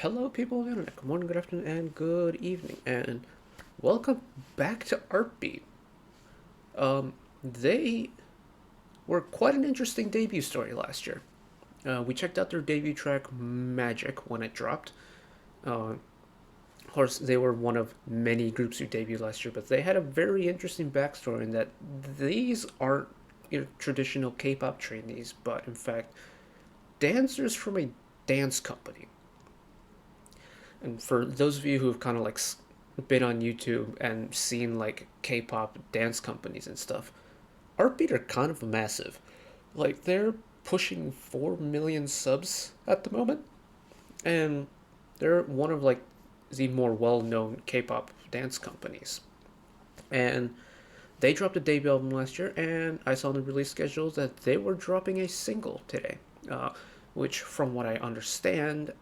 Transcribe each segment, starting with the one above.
Hello, people of the internet. Good morning, good afternoon, and good evening, and welcome back to ARTBEAT. They were quite an interesting debut story last year. We checked out their debut track, Magic, when it dropped. Of course, they were one of many groups who debuted last year, but they had a very interesting backstory in that these aren't your traditional K-pop trainees, but in fact, dancers from a dance company. And for those of you who have kind of like been on YouTube and seen like K-pop dance companies and stuff, ARTBEAT are kind of massive. Like they're pushing 4 million subs at the moment, and they're one of like the more well-known K-pop dance companies. And they dropped a debut album last year, and I saw in the release schedule that they were dropping a single today, which, from what I understand,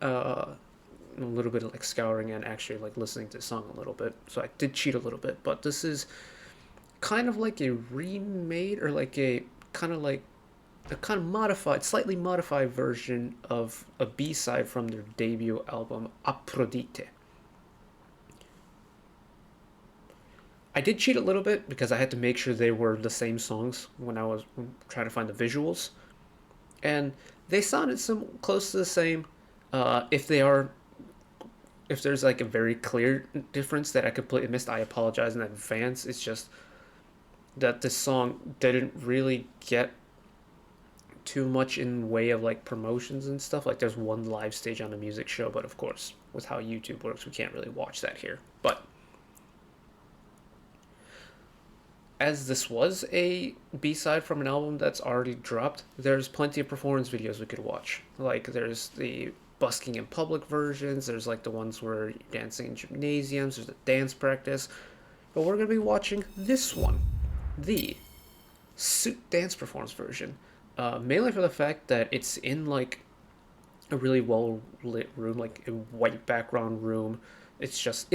a little bit of like scouring and actually like listening to the song a little bit, so I did cheat a little bit, but this is kind of like a remade or like a kind of modified, slightly modified version of a B-side from their debut album Aphrodite. I did cheat a little bit because I had to make sure they were the same songs when I was trying to find the visuals, and they sounded close to the same. If there's like a very clear difference that I completely missed, I apologize in advance. It's just that this song didn't really get too much in way of like promotions and stuff. Like there's one live stage on a music show, but of course with how YouTube works, we can't really watch that here. But as this was a B-side from an album that's already dropped, there's plenty of performance videos we could watch. Like there's the busking in public versions, there's like the ones where you're dancing in gymnasiums, there's a dance practice, but we're going to be watching this one, the suit dance performance version, mainly for the fact that it's in like a really well lit room, like a white background room. It's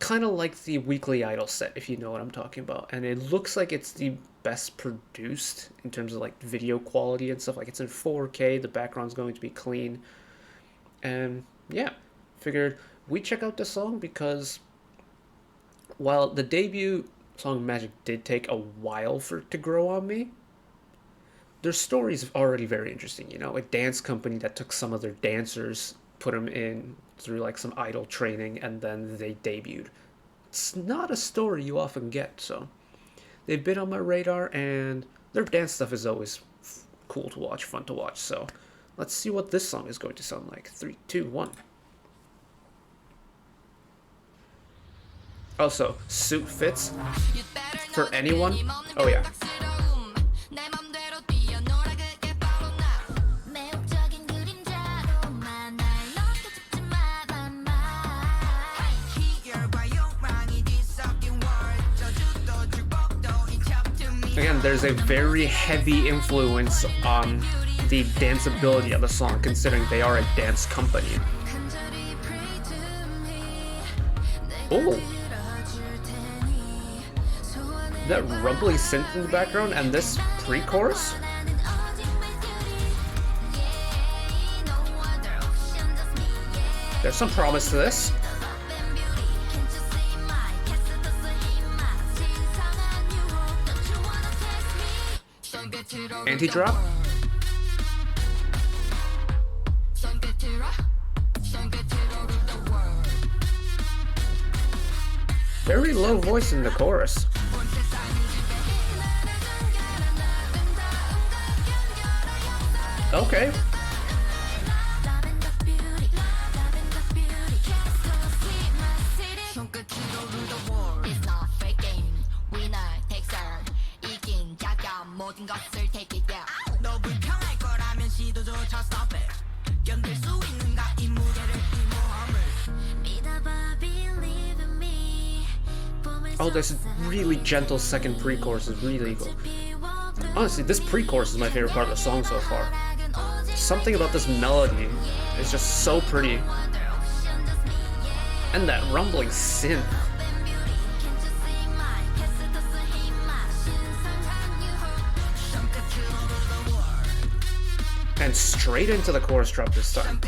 kind of like the Weekly Idol set, if you know what I'm talking about, and it looks like it's the best produced in terms of like video quality and stuff. Like it's in 4K, the background's going to be clean. And yeah, figured we check out the song because while the debut song Magic did take a while for it to grow on me, their story's already very interesting. You know, a dance company that took some of their dancers, put them in through like some idol training, and then they debuted. It's not a story you often get, so they've been on my radar, and their dance stuff is always cool to watch, fun to watch, so let's see what this song is going to sound like. 3, 2, 1. Also, suit fits for anyone. Oh yeah. Again, there's a very heavy influence on the danceability of the song, considering they are a dance company. Oh, that rumbly synth in the background and this pre-chorus. There's some promise to this. Anti-drop. Very low voice in the chorus. Okay. Oh, this really gentle second pre-chorus is really cool. Honestly, this pre-chorus is my favorite part of the song so far. Something about this melody is just so pretty. And that rumbling synth. And straight into the chorus drop this time.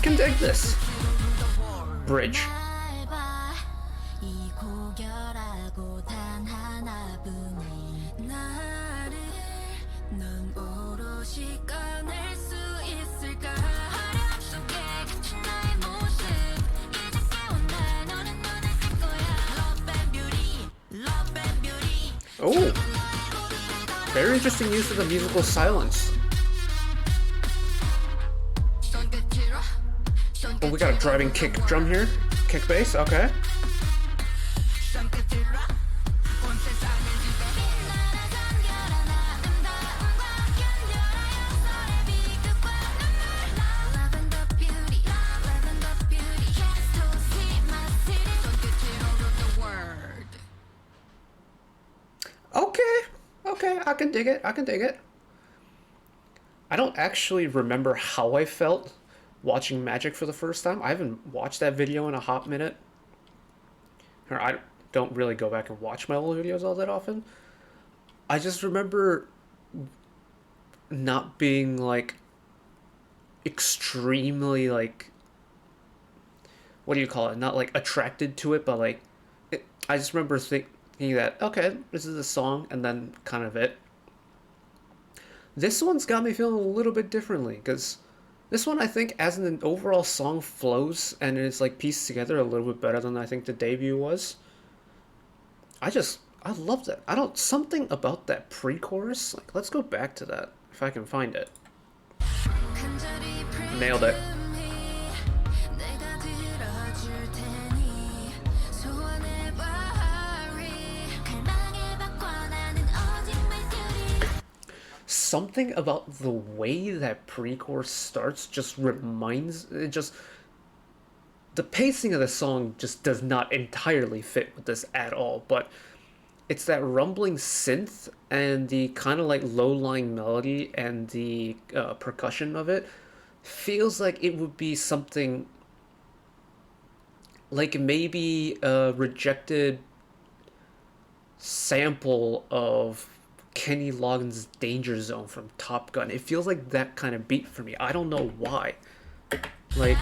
can dig this. Bridge. Oh, very interesting use of the musical silence. Oh, we got a driving kick drum here. Kick bass, okay. Okay, I can dig it. I can dig it. I don't actually remember how I felt watching Magic for the first time. I haven't watched that video in a hot minute. Or I don't really go back and watch my old videos all that often. I just remember not being like extremely like, what do you call it? Not like attracted to it, but like I just remember thinking that okay, this is a song, and then kind of it. This one's got me feeling a little bit differently because this one I think as an overall song flows and is like pieced together a little bit better than I think the debut was. I loved it. I don't something about that pre-chorus. Like let's go back to that if I can find it. Nailed it. Something about the way that pre-chorus starts just reminds it just the pacing of the song just does not entirely fit with this at all, but it's that rumbling synth and the kind of like low-lying melody and the percussion of it feels like it would be something like maybe a rejected sample of Kenny Loggins' Danger Zone from Top Gun. It feels like that kind of beat for me. I don't know why. Like,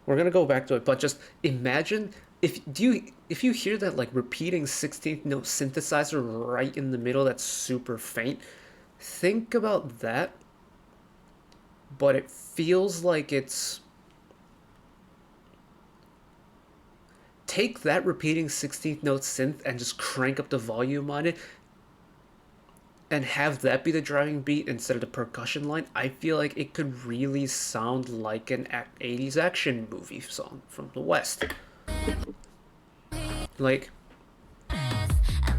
we're gonna go back to it, but just imagine if you hear that like repeating 16th note synthesizer right in the middle that's super faint. Think about that, but it feels like it's take that repeating 16th note synth and just crank up the volume on it and have that be the driving beat instead of the percussion line. I feel like it could really sound like an 80s action movie song from the West. Like,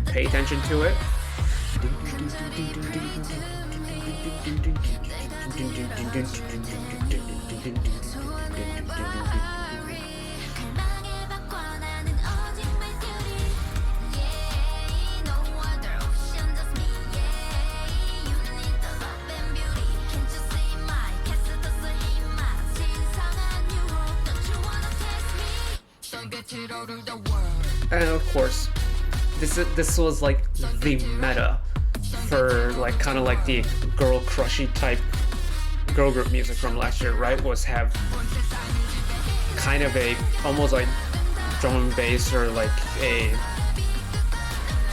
pay attention to it. And of course, this was like the meta for like kind of like the girl crushy type girl group music from last year, right? Was have kind of a almost like drum and bass or like a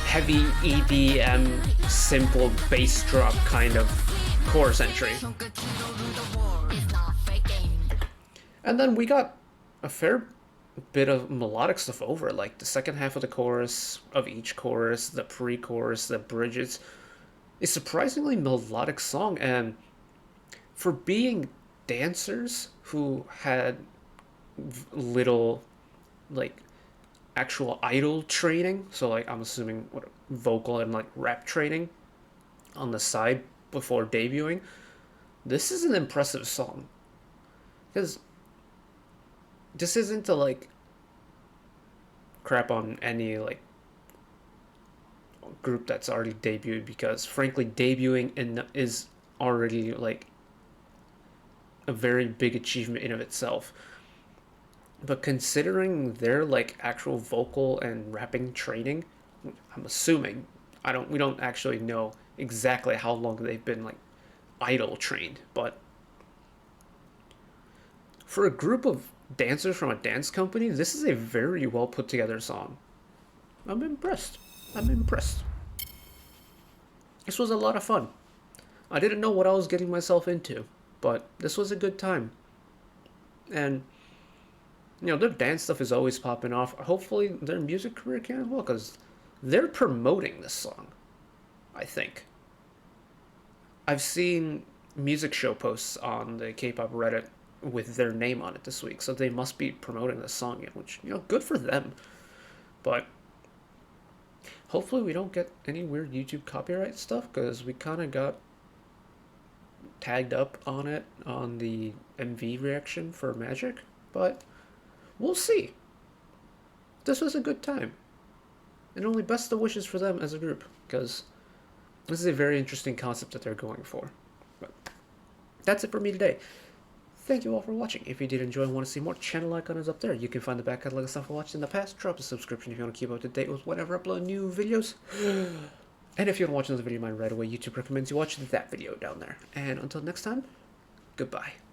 heavy EDM simple bass drop kind of chorus entry. And then we got a fair bit of melodic stuff over, like the second half of the chorus of each chorus, the pre-chorus, the bridges. A surprisingly melodic song, and for being dancers who had little like actual idol training, so like I'm assuming what vocal and like rap training on the side before debuting, this is an impressive song because this isn't to like crap on any like group that's already debuted, because frankly debuting is already like a very big achievement in of itself. But considering their like actual vocal and rapping training I'm assuming. We don't actually know exactly how long they've been like idol trained, but for a group of dancers from a dance company, this is a very well put together song. I'm impressed. I'm impressed. This was a lot of fun. I didn't know what I was getting myself into, but this was a good time. And their dance stuff is always popping off. Hopefully, their music career can as well, because they're promoting this song, I think. I've seen music show posts on the K-pop Reddit with their name on it this week, so they must be promoting this song, which, good for them. But hopefully we don't get any weird YouTube copyright stuff, because we kind of got tagged up on it on the MV reaction for Magic, but we'll see. This was a good time. And only best of wishes for them as a group, because this is a very interesting concept that they're going for. But that's it for me today. Thank you all for watching. If you did enjoy and want to see more, channel icon is up there. You can find the back catalog of stuff I watched in the past. Drop a subscription if you want to keep up to date with whenever I upload new videos. And if you want to watch another video of mine right away, YouTube recommends you watch that video down there. And until next time, goodbye.